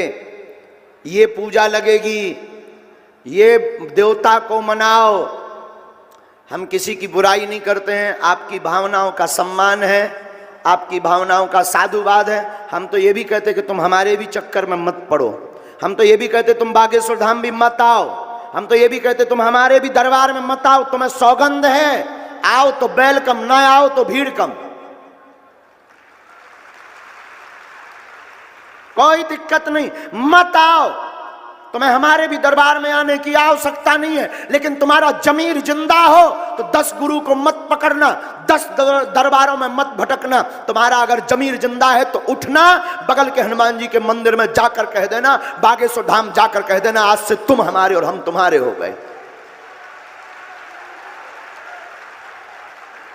ये पूजा लगेगी, ये देवता को मनाओ। हम किसी की बुराई नहीं करते हैं, आपकी भावनाओं का सम्मान है, आपकी भावनाओं का साधुवाद है। हम तो ये भी कहते कि तुम हमारे भी चक्कर में मत पड़ो, हम तो ये भी कहते तुम बागेश्वर धाम भी मत आओ, हम तो ये भी कहते तुम हमारे भी दरबार में मत आओ, तुम्हें सौगंध है, आओ तो वेलकम, ना आओ तो भीड़ कम, कोई दिक्कत नहीं, मत आओ, तुम्हें हमारे भी दरबार में आने की आवश्यकता नहीं है। लेकिन तुम्हारा जमीर जिंदा हो तो 10 गुरु को मत पकड़ना, 10 दरबारों में मत भटकना। तुम्हारा अगर जमीर जिंदा है तो उठना, बगल के हनुमान जी के मंदिर में जाकर कह देना, बागेश्वर धाम जाकर कह देना, आज से तुम हमारे और हम तुम्हारे हो गए।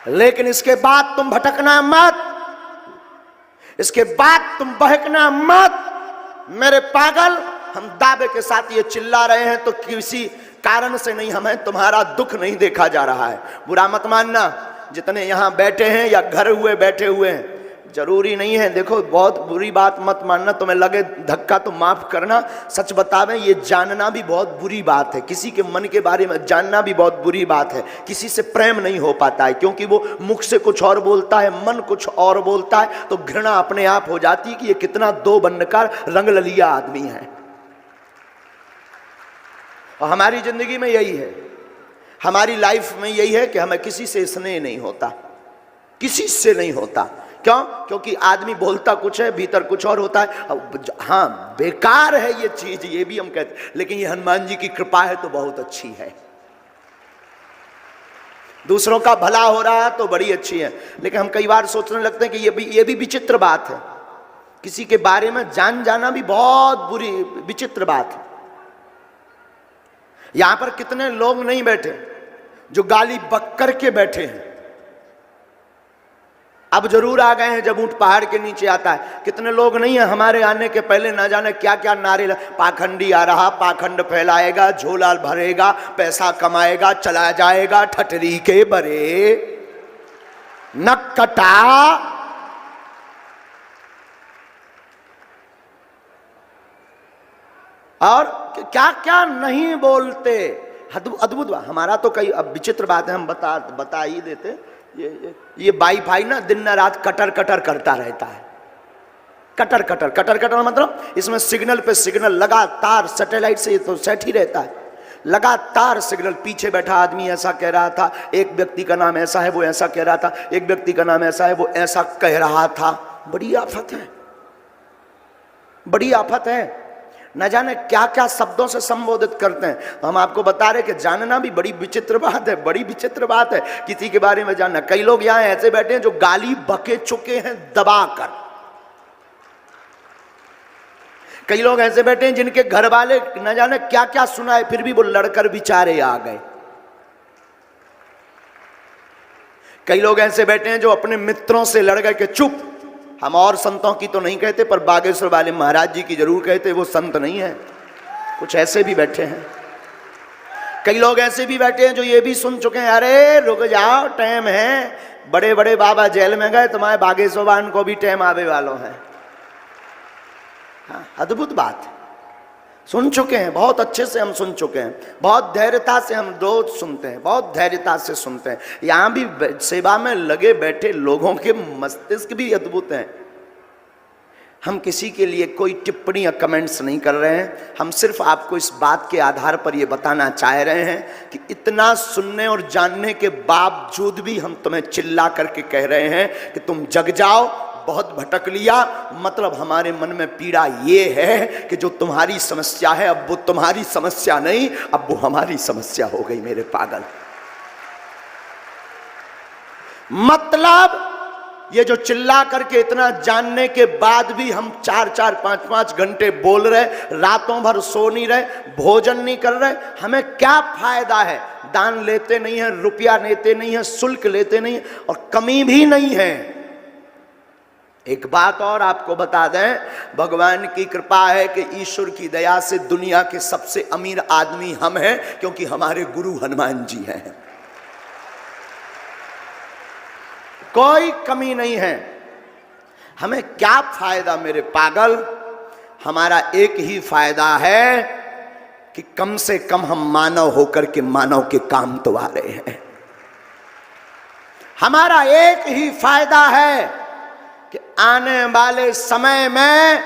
लेकिन इसके बाद तुम भटकना मत, इसके बाद तुम बहकना मत। मेरे पागल, हम दावे के साथ ये चिल्ला रहे हैं तो किसी कारण से नहीं, हमें तुम्हारा दुख नहीं देखा जा रहा है। बुरा मत मानना, जितने यहां बैठे हैं या घर हुए बैठे हुए हैं, जरूरी नहीं है। देखो, बहुत बुरी बात मत मानना, तुम्हें लगे धक्का तो माफ करना। सच बतावें, ये जानना भी बहुत बुरी बात है, किसी के मन के बारे में जानना भी बहुत बुरी बात है। किसी से प्रेम नहीं हो पाता है, क्योंकि वो मुख से कुछ और बोलता है, मन कुछ और बोलता है, तो घृणा अपने आप हो जाती है कि ये कितना दो बंडकार रंग ललिया आदमी है। और हमारी जिंदगी में यही है, हमारी लाइफ में यही है कि हमें किसी से स्नेह नहीं होता, किसी से नहीं होता। क्यों? क्योंकि आदमी बोलता कुछ है, भीतर कुछ और होता है। हाँ, बेकार है ये चीज, ये भी हम कहते हैं, लेकिन ये हनुमान जी की कृपा है तो बहुत अच्छी है। दूसरों का भला हो रहा है तो बड़ी अच्छी है, लेकिन हम कई बार सोचने लगते हैं कि ये भी विचित्र बात है। किसी के बारे में जान जाना भी बहुत बुरी विचित्र बात है। यहां पर कितने लोग नहीं बैठे जो गाली बक करके बैठे हैं, अब जरूर आ गए हैं जब ऊंट पहाड़ के नीचे आता है। कितने लोग नहीं है हमारे आने के पहले न जाने क्या क्या नारे, पाखंडी आ रहा, पाखंड fैलाएगा, झोला भरेगा, पैसा कमाएगा, चला जाएगा ठटरी के बरे, नक कटा। और क्या क्या नहीं बोलते, अद्भुत। हमारा तो कई अब विचित्र बात है, हम बता ही देते। ये वाईफाई ना दिन न रात कटर कटर करता रहता है। कटर कटर कटर कटर मतलब इसमें सिग्नल पे सिग्नल लगातार, सैटेलाइट से ये तो सेट ही रहता है, लगातार सिग्नल। पीछे बैठा आदमी ऐसा कह रहा था, एक व्यक्ति का नाम ऐसा है, वो ऐसा कह रहा था, एक व्यक्ति का नाम ऐसा है, वो ऐसा कह रहा था। बड़ी आफत है, बड़ी आफत है। न जाने क्या क्या शब्दों से संबोधित करते हैं। हम आपको बता रहे कि जानना भी बड़ी विचित्र बात है, बड़ी विचित्र बात है किसी के बारे में जानना। कई लोग यहां ऐसे बैठे हैं जो गाली बके चुके हैं दबाकर। कई लोग ऐसे बैठे हैं जिनके घर वाले न जाने क्या क्या सुनाए, फिर भी वो लड़कर बेचारे आ गए। कई लोग ऐसे बैठे हैं जो अपने मित्रों से लड़ गए कि चुप। हम और संतों की तो नहीं कहते, पर बागेश्वर वाले महाराज जी की जरूर कहते, वो संत नहीं है। कुछ ऐसे भी बैठे हैं। कई लोग ऐसे भी बैठे हैं जो ये भी सुन चुके हैं, अरे रुक जाओ, टाइम है, बड़े बड़े बाबा जेल में गए, तुम्हारे बागेश्वर वान को भी टाइम आवे वालों है। हाँ, अद्भुत बात, सुन चुके हैं, बहुत अच्छे से हम सुन चुके हैं, बहुत धैर्यता से हम रोज सुनते हैं, बहुत धैर्यता से सुनते हैं। यहाँ भी सेवा में लगे बैठे लोगों के मस्तिष्क भी अद्भुत हैं। हम किसी के लिए कोई टिप्पणी या कमेंट्स नहीं कर रहे हैं, हम सिर्फ आपको इस बात के आधार पर यह बताना चाह रहे हैं कि इतना सुनने और जानने के बावजूद भी हम तुम्हें चिल्ला करके कह रहे हैं कि तुम जग जाओ, बहुत भटक लिया। मतलब हमारे मन में पीड़ा ये है कि जो तुम्हारी समस्या है अब वो तुम्हारी समस्या नहीं, अब वो हमारी समस्या हो गई। मेरे पागल, मतलब ये जो चिल्ला करके इतना जानने के बाद भी हम 4-4, 5-5 घंटे बोल रहे, रातों भर सो नहीं रहे, भोजन नहीं कर रहे, हमें क्या फायदा है? दान लेते नहीं है, रुपया लेते नहीं है, शुल्क लेते नहीं है, और कमी भी नहीं है। एक बात और आपको बता दें, भगवान की कृपा है कि ईश्वर की दया से दुनिया के सबसे अमीर आदमी हम हैं, क्योंकि हमारे गुरु हनुमान जी हैं। कोई कमी नहीं है। हमें क्या फायदा मेरे पागल? हमारा एक ही फायदा है कि कम से कम हम मानव होकर के मानव के काम तो आ रहे हैं। हमारा एक ही फायदा है कि आने वाले समय में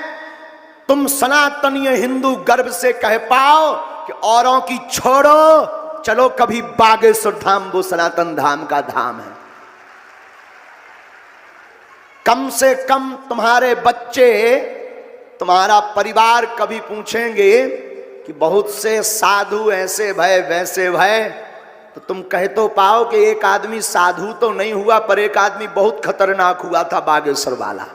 तुम सनातनीय हिंदू गर्व से कह पाओ कि औरों की छोड़ो, चलो कभी बागेश्वर धाम वो सनातन धाम का धाम है। कम से कम तुम्हारे बच्चे, तुम्हारा परिवार कभी पूछेंगे कि बहुत से साधु ऐसे भय वैसे भय, तो तुम कह तो पाओ कि एक आदमी साधु तो नहीं हुआ पर एक आदमी बहुत खतरनाक हुआ था, बागेश्वर वाला।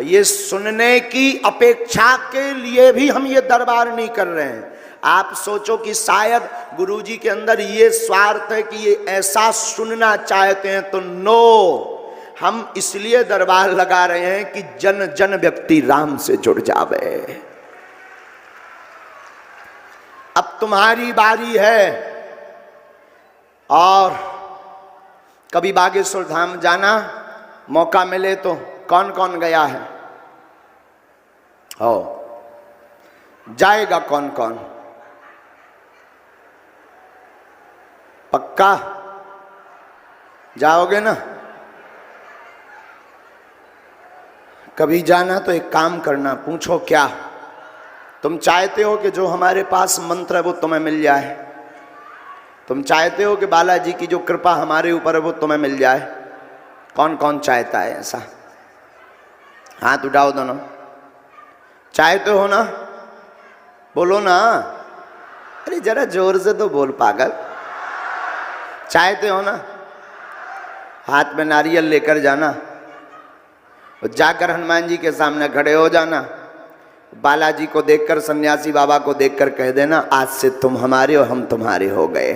ये सुनने की अपेक्षा के लिए भी हम ये दरबार नहीं कर रहे हैं। आप सोचो कि शायद गुरुजी के अंदर ये स्वार्थ है कि ये ऐसा सुनना चाहते हैं, तो नो, हम इसलिए दरबार लगा रहे हैं कि जन जन व्यक्ति राम से जुड़ जावे। अब तुम्हारी बारी है, और कभी बागेश्वर धाम जाना, मौका मिले तो। कौन कौन गया है? हो जाएगा कौन कौन? पक्का जाओगे ना? कभी जाना तो एक काम करना, पूछो क्या तुम चाहते हो कि जो हमारे पास मंत्र है वो तुम्हें मिल जाए? तुम चाहते हो कि बालाजी की जो कृपा हमारे ऊपर है वो तुम्हें मिल जाए? कौन कौन चाहता है ऐसा? हाथ उठाओ दोनों। चाहते हो ना? बोलो ना। अरे जरा जोर से तो बोल पागल। चाहते हो ना? हाथ में नारियल लेकर जाना, जाकर हनुमान जी के सामने खड़े हो जाना, बालाजी को देखकर, सन्यासी बाबा को देखकर कह देना, आज से तुम हमारे और हम तुम्हारे हो गए।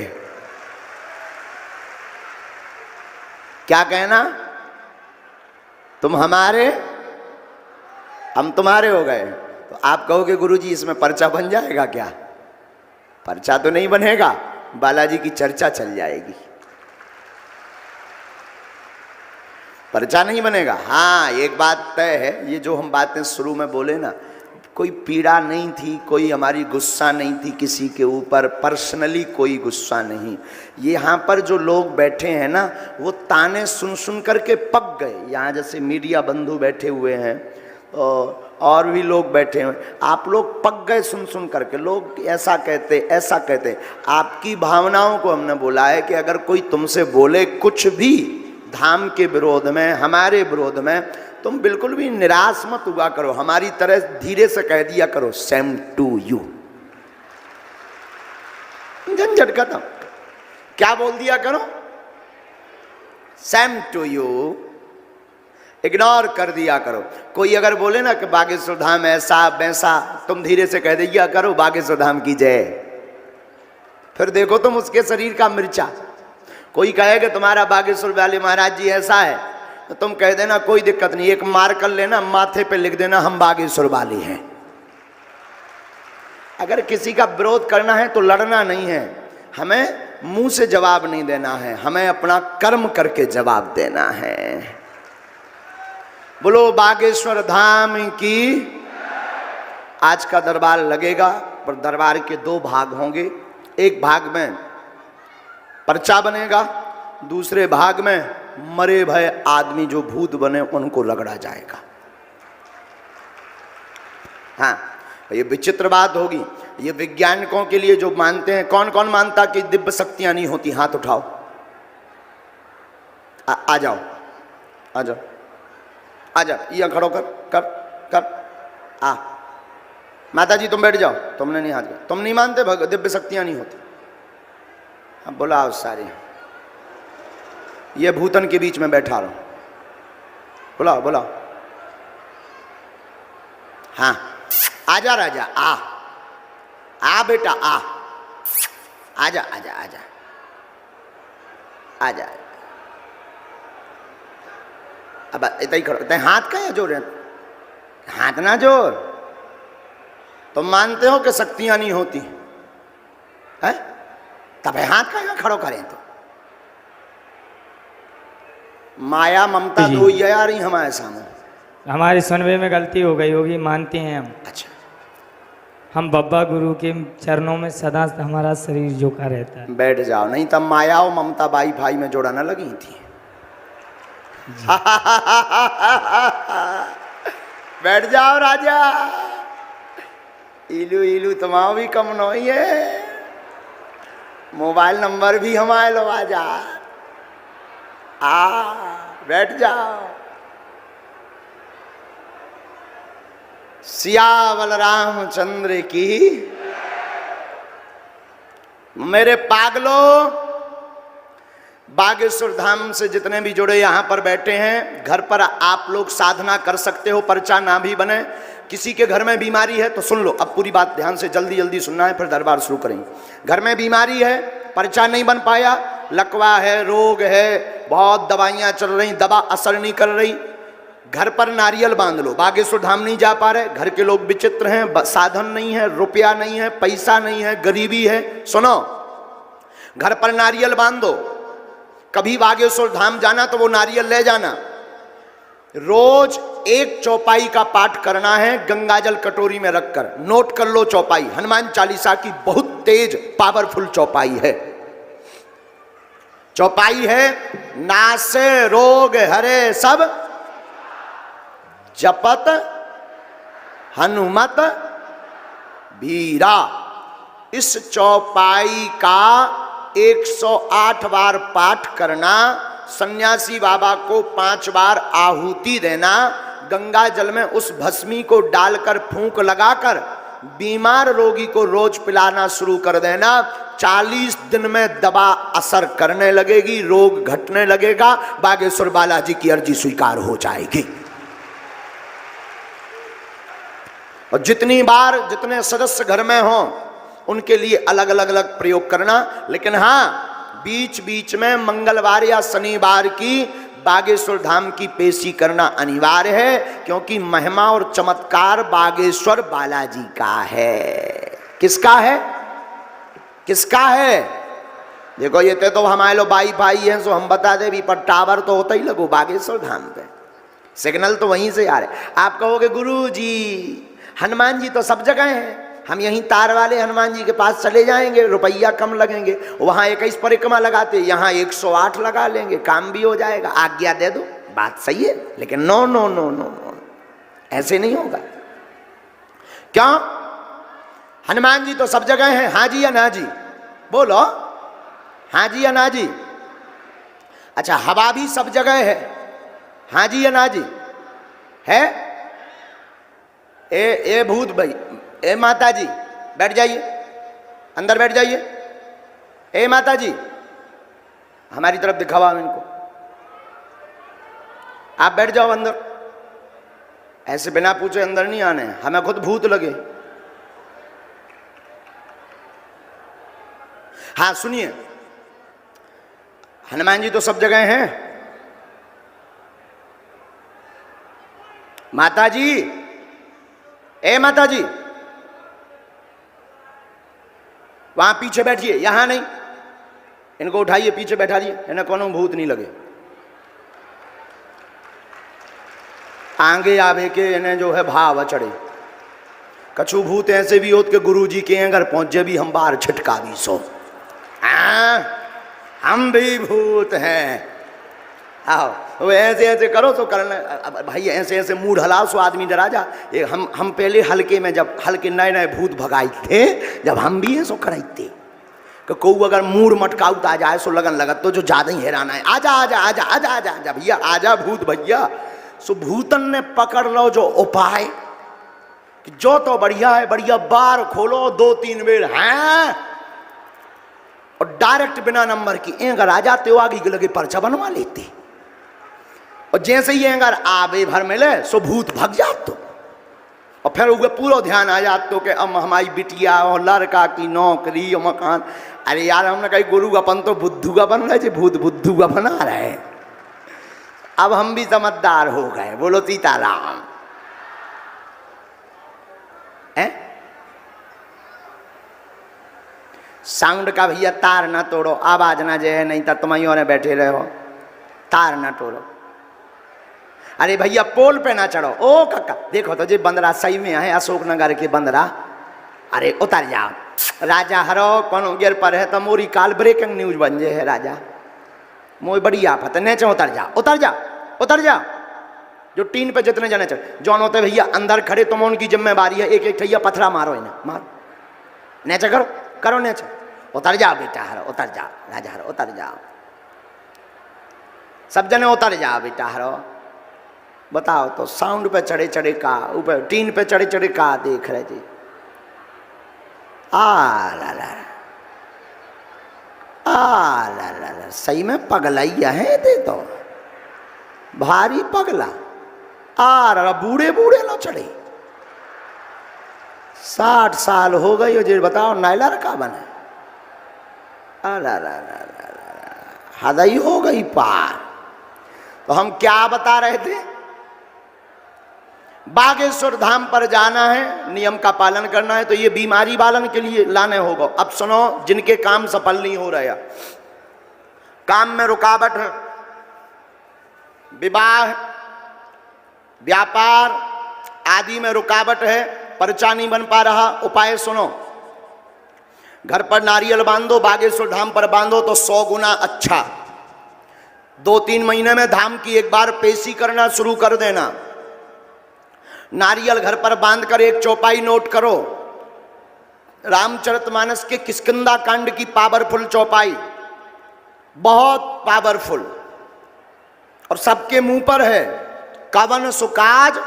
क्या कहना? तुम हमारे, हम तुम्हारे हो गए। तो आप कहोगे गुरुजी इसमें पर्चा बन जाएगा क्या? पर्चा तो नहीं बनेगा, बालाजी की चर्चा चल जाएगी। पर्चा नहीं बनेगा। हाँ, एक बात तय है, ये जो हम बातें शुरू में बोले ना, कोई पीड़ा नहीं थी, कोई हमारी गुस्सा नहीं थी किसी के ऊपर, पर्सनली कोई गुस्सा नहीं। यहाँ पर जो लोग बैठे हैं ना, वो ताने सुन सुन करके पक गए। यहाँ जैसे मीडिया बंधु बैठे हुए हैं और भी लोग बैठे हुए, आप लोग पक गए सुन सुन करके। लोग ऐसा कहते, ऐसा कहते। आपकी भावनाओं को हमने बोला है कि अगर कोई तुमसे बोले कुछ भी धाम के विरोध में, हमारे विरोध में, तुम बिल्कुल भी निराश मत हुआ करो। हमारी तरह धीरे से कह दिया करो, सेम टू यू। झंझट खत्म। क्या बोल दिया करो? Same to you. इग्नोर कर दिया करो। कोई अगर बोले ना कि बागेश्वर धाम ऐसा वैसा, तुम धीरे से कह दिया करो, बागेश्वर धाम की जय। फिर देखो तुम उसके शरीर का मिर्चा। कोई कहे कि तुम्हारा बागेश्वर वाले महाराज जी ऐसा है, तो तुम कह देना कोई दिक्कत नहीं, एक मार कर लेना, माथे पे लिख देना हम बागेश्वर वाले हैं। अगर किसी का विरोध करना है तो लड़ना नहीं है, हमें मुंह से जवाब नहीं देना है, हमें अपना कर्म करके जवाब देना है। बोलो बागेश्वर धाम की। आज का दरबार लगेगा, पर दरबार के दो भाग होंगे। एक भाग में पर्चा बनेगा, दूसरे भाग में मरे भय आदमी जो भूत बने उनको रगड़ा जाएगा। हाँ, ये विचित्र बात होगी। ये वैज्ञानिकों के लिए जो मानते हैं, कौन कौन मानता कि दिव्य शक्तियां नहीं होती? हाथ उठाओ। आ जाओ, आ जाओ, आ जाओ। ये खड़ो कर कर कर। आ माता जी तुम बैठ जाओ। तुमने नहीं हाथ किया, तुम नहीं मानते दिव्य शक्तियां नहीं होती? अब बुलाओ सारी। ये भूतन के बीच में बैठा रहो। बुलाओ बुलाओ। हाँ, आजा राजा, आ बेटा, आजा आजा आजा आजा। अब इतना ही खड़ो। हाथ का या जोर है? हाथ ना जोर। तुम मानते हो कि शक्तियां नहीं होती है, तब हाथ का यहाँ खड़ो करें? तो माया ममता दो ये आ रही हमारे सामने। हमारी सुनवे में गलती हो गई होगी, मानते हैं हम। अच्छा, हम बब्बा गुरु के चरणों में सदा हमारा शरीर झुका रहता है। बैठ जाओ, नहीं तब माया और ममता बाई भाई में जोड़ा न लगी थी। बैठ जाओ राजा, इलू इलू तुम्हारा भी कम नहीं है, मोबाइल नंबर भी हमारे लो आजा। बैठ जाओ। सियावल रामचंद्र की। मेरे पागलों, बागेश्वर धाम से जितने भी जुड़े यहाँ पर बैठे हैं, घर पर आप लोग साधना कर सकते हो, पर्चा ना भी बने। किसी के घर में बीमारी है तो सुन लो, अब पूरी बात ध्यान से जल्दी जल्दी सुनना है, फिर दरबार शुरू करेंगे। घर में बीमारी है, पर्चा नहीं बन पाया, लकवा है, रोग है, बहुत दवाइयाँ चल रही, दवा असर नहीं कर रही, घर पर नारियल बांध लो। बागेश्वर धाम नहीं जा पा रहे, घर के लोग विचित्र हैं, साधन नहीं है, रुपया नहीं है, पैसा नहीं है, गरीबी है, सुनो, घर पर नारियल बांध दो। कभी बागेश्वर धाम जाना तो वो नारियल ले जाना। रोज एक चौपाई का पाठ करना है, गंगाजल कटोरी में रखकर। नोट कर लो चौपाई, हनुमान चालीसा की बहुत तेज पावरफुल चौपाई है। चौपाई है, नासे रोग हरे सब जपत हनुमत बीरा। इस चौपाई का 108 बार पाठ करना, सन्यासी बाबा को 5 बार आहुति देना, गंगा जल में उस भस्मी को डालकर फूंक लगाकर बीमार रोगी को रोज पिलाना शुरू कर देना। 40 दिन में दवा असर करने लगेगी, रोग घटने लगेगा, बागेश्वर बालाजी की अर्जी स्वीकार हो जाएगी। और जितनी बार जितने सदस्य घर में हों उनके लिए अलग अलग अलग प्रयोग करना। लेकिन हाँ, बीच बीच में मंगलवार या शनिवार की बागेश्वर धाम की पेशी करना अनिवार्य है, क्योंकि महिमा और चमत्कार बागेश्वर बालाजी का है। किसका है? किसका है? देखो, ये तो हमारे लोग बाई भाई हैं, सो हम बता दे भी, पर टावर तो होता ही लगो बागेश्वर धाम पे, सिग्नल तो वहीं से आ रहे। आप कहोगे गुरु जी हनुमान जी तो सब जगह हैं, हम यहीं तार वाले हनुमान जी के पास चले जाएंगे, रुपया कम लगेंगे, वहाँ 21 परिक्रमा लगाते, यहाँ 108 लगा लेंगे, काम भी हो जाएगा, आज्ञा दे दो। बात सही है, लेकिन no no no no no, ऐसे नहीं होगा। क्यों? हनुमान जी तो सब जगह हैं, हाँ जी या ना जी? बोलो, हाँ जी या ना जी? अच्छा, हवा भी सब जगह है, हाँ जी या ना जी? है? ए भूत भाई, ए माता जी बैठ जाइए, अंदर बैठ जाइए। ए माता जी, हमारी तरफ दिखावा इनको, आप बैठ जाओ अंदर। ऐसे बिना पूछे अंदर नहीं आने, हमें खुद भूत लगे। हाँ सुनिए, हनुमान जी तो सब जगह हैं। माता जी, ए माता जी, वहां पीछे बैठिए, यहां नहीं। इनको उठाइए, पीछे बैठा दिए, इन्हें कोनो भूत नहीं लगे। आगे आवे के इन्हें जो है भाव चढ़े। कछु भूत ऐसे भी होते कि गुरु जी के घर पहुंचे भी हम बाहर छिटका भी सो। हम भी भूत हैं। आओ, वो ऐसे ऐसे करो तो करना भाई, ऐसे ऐसे मूड हलाओ सो आदमी डरा जा। हम पहले हल्के में, जब हल्के नए नए भूत भगाई थे, जब हम भी है सो कराइते कि को अगर मूड मटकाउत आ जाए सो लगन लगत तो जो ज्यादा ही हैरान है, आजा आजा आजा आजा आजा आजा भैया, आजा भूत भैया। सो भूतन ने पकड़ लो जो उपाय कि जो तो बढ़िया है, बढ़िया बार खोलो 2-3 बेर हैं और डायरेक्ट बिना नंबर की एंगर आ जाते हो, आगे लगे पर्चा बनवा लेते। और जैसे ही एंगर आवे भर मिले सो भूत भग जात तो, और फिर उगे पूरा ध्यान आ जात तो कि अब हमारी बिटिया और लड़का की नौकरी और मकान। अरे यार, हमने कही गुरु अपन तो बुद्धू का बन रहे थे, भूत बुद्धू का बना रहे। अब हम भी समझदार हो गए, बोलो सीताराम। है साउंड का भैया तार ना तोड़ो, आवाज ना जे, नहीं तो तुम ही बैठे रहो, तार ना तोड़ो। अरे भैया पोल पे ना चढ़ो। ओ काका देखो तो जी बंदरा सही में है अशोकनगर के बंदरा। अरे उतर जाओ राजा हरो कौन गिर पर है तो मोरी काल ब्रेकिंग न्यूज बन जे है राजा मोई बड़ी आफत नीचे उतर जा उतर जा उतर जा। जो टीन पे जितने जने चढ़े जौन होते भैया अंदर खड़े तुम उनकी जिम्मेवारी है। एक एक ठैया पथरा मारो इन्हें मारो नीचे करो करो नीचे। उतर जाओ बेटा हरो उतर जाओ राजा हरो उतर जाओ सब जने उतर जाओ बेटा हरो। बताओ तो साउंड पे चढ़े चढ़े का ऊपर टीन पे चढ़े चढ़े का देख रहे जी। ला ला सही में पगलैया है दे तो भारी पगला। बूढ़े बूढ़े लो चढ़े 60 साल हो गई जी। बताओ नायला रखा बने हदई हो गई पार। तो हम क्या बता रहे थे बागेश्वर धाम पर जाना है नियम का पालन करना है तो ये बीमारी वालन के लिए लाने होगा। अब सुनो जिनके काम सफल नहीं हो रहा काम में रुकावट है विवाह व्यापार आदि में रुकावट है पर्चा नहीं बन पा रहा उपाय सुनो। घर पर नारियल बांधो बागेश्वर धाम पर बांधो तो 100 गुना अच्छा। 2-3 महीने में धाम की एक बार पेशी करना शुरू कर देना। नारियल घर पर बांधकर एक चौपाई नोट करो रामचरितमानस के किष्किंधा कांड की पावरफुल चौपाई बहुत पावरफुल और सबके मुंह पर है। कवन सुकाज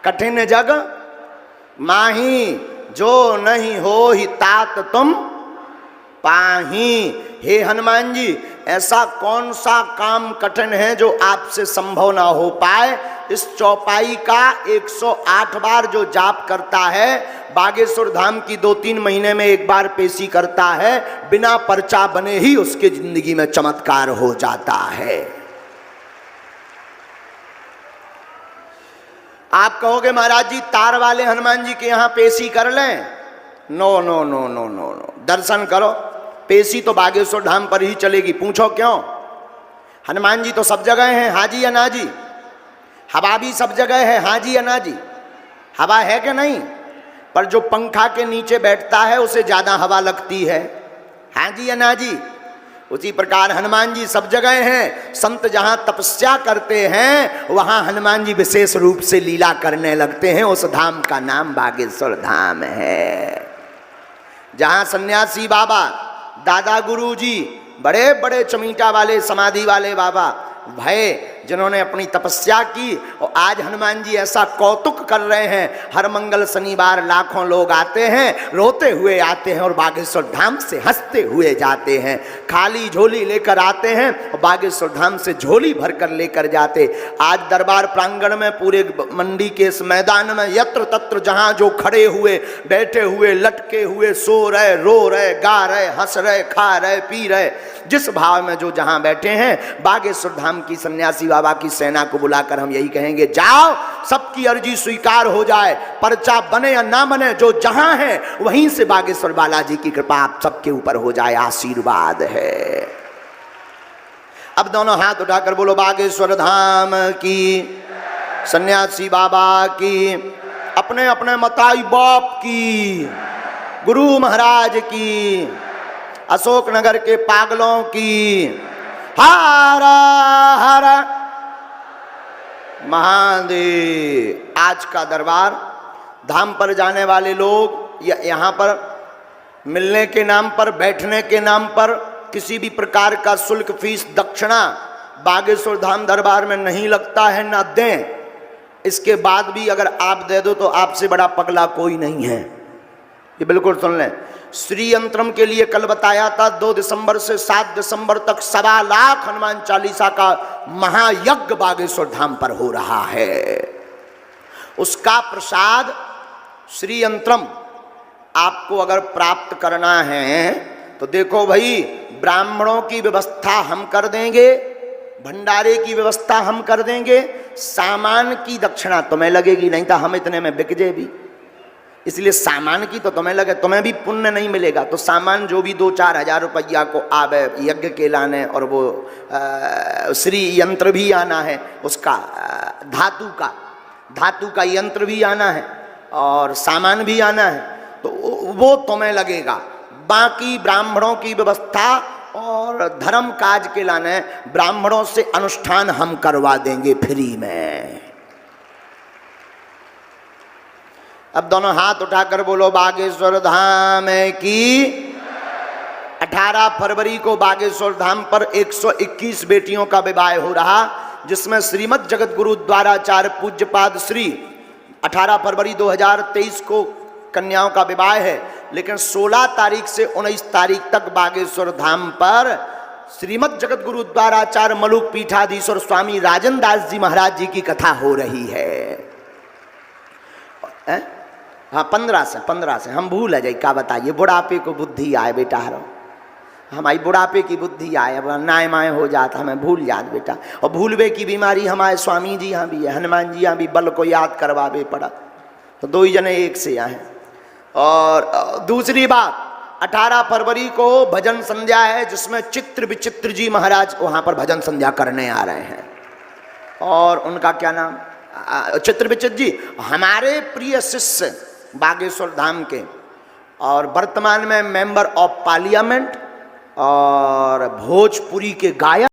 कठिन जग माही जो नहीं हो ही तात तुम पाही। हे हनुमान जी ऐसा कौन सा काम कठिन है जो आपसे संभव ना हो पाए। इस चौपाई का 108 बार जो जाप करता है बागेश्वर धाम की 2-3 महीने में एक बार पेशी करता है बिना पर्चा बने ही उसके जिंदगी में चमत्कार हो जाता है। आप कहोगे महाराज जी तार वाले हनुमान जी के यहां पेशी कर लें। No no no no no no दर्शन करो पेशी तो बागेश्वर धाम पर ही चलेगी। पूछो क्यों हनुमान जी तो सब जगह हैं हाजी या नाजी। हवा भी सब जगह है हाजी या नाजी। हवा है कि नहीं पर जो पंखा के नीचे बैठता है उसे ज्यादा हवा लगती है हाजी या नाजी। उसी प्रकार हनुमान जी सब जगह हैं। संत जहां तपस्या करते हैं वहां हनुमान जी विशेष रूप से लीला करने लगते हैं। उस धाम का नाम बागेश्वर धाम है। जहां सन्यासी बाबा दादा गुरु जी बड़े बड़े चमीटा वाले समाधि वाले बाबा भय जिन्होंने अपनी तपस्या की और आज हनुमान जी ऐसा कौतुक कर रहे हैं। हर मंगल शनिवार लाखों लोग आते हैं रोते हुए आते हैं और बागेश्वर धाम से हंसते हुए जाते हैं। खाली झोली लेकर आते हैं और बागेश्वर धाम से झोली भरकर लेकर जाते। आज दरबार प्रांगण में पूरे मंडी के इस मैदान में यत्र तत्र जहां जो खड़े हुए बैठे हुए लटके हुए सो रहे रो रहे गा रहे हंस रहे खा रहे पी रहे जिस भाव में जो जहां बैठे हैं बागेश्वर धाम की सन्यासी बाबा की सेना को बुलाकर हम यही कहेंगे जाओ सबकी अर्जी स्वीकार हो जाए। पर्चा बने या ना बने जो जहां है वहीं से बागेश्वर बालाजी की कृपा आप सबके ऊपर हो जाए आशीर्वाद है। अब दोनों हाथ उठाकर बोलो बागेश्वर धाम की सन्यासी बाबा की अपने अपने मताई बाप की गुरु महाराज की अशोकनगर के पागलों की हरा हरा महादेव। आज का दरबार धाम पर जाने वाले लोग या यहाँ पर मिलने के नाम पर बैठने के नाम पर किसी भी प्रकार का शुल्क फीस दक्षिणा बागेश्वर धाम दरबार में नहीं लगता है ना दें। इसके बाद भी अगर आप दे दो तो आपसे बड़ा पगला कोई नहीं है। ये बिल्कुल सुन लें। श्री यंत्रम के लिए कल बताया था 2 दिसंबर से 7 दिसंबर तक 1.25 लाख हनुमान चालीसा का महायज्ञ बागेश्वर धाम पर हो रहा है। उसका प्रसाद श्री यंत्रम आपको अगर प्राप्त करना है तो देखो भाई ब्राह्मणों की व्यवस्था हम कर देंगे भंडारे की व्यवस्था हम कर देंगे। सामान की दक्षिणा तुम्हें लगेगी नहीं तो हम इतने में बिक जे भी इसलिए सामान की तो तुम्हें लगे, तुम्हें भी पुण्य नहीं मिलेगा, तो सामान जो भी 2-4 हजार रुपया को आवे यज्ञ के लाने, और वो श्री यंत्र भी आना है, उसका धातु का यंत्र भी आना है और सामान भी आना है, तो वो तुम्हें लगेगा। बाकी ब्राह्मणों की व्यवस्था और धर्म काज के लाने ब्राह्मणों से अनुष्ठान हम करवा देंगे फ्री में। अब दोनों हाथ उठाकर बोलो बागेश्वर धाम की। 18 फरवरी को बागेश्वर धाम पर 121 बेटियों का विवाह हो रहा, जिसमें श्रीमद जगत गुरु द्वाराचार्य पूज्यपाद श्री 18 फरवरी 2023 को कन्याओं का विवाह है, लेकिन 16 तारीख से 19 तारीख तक बागेश्वर धाम पर श्रीमद जगत गुरु द्वाराचार्य मलुक पीठाधीश्वर स्वामी राजन दास जी महाराज जी की कथा हो रही है। हाँ 15 से हम भूल जाए, क्या बताइए, बुढ़ापे को बुद्धि आए बेटा, हमारी बुढ़ापे की बुद्धि आए, अब नाय माए हो जाता, हमें भूल जात बेटा, और भूलवे की बीमारी हमारे स्वामी जी यहाँ भी है, हनुमान जी यहाँ भी बल को याद करवावे पड़ा, तो 2 ही जने एक से आए। और दूसरी बात 18 फरवरी को भजन संध्या है, जिसमें चित्र विचित्र जी महाराज वहाँ पर भजन संध्या करने आ रहे हैं, और उनका क्या नाम, चित्र विचित्र जी हमारे प्रिय शिष्य बागेश्वर धाम के, और वर्तमान में मेंबर ऑफ पार्लियामेंट और भोजपुरी के गायक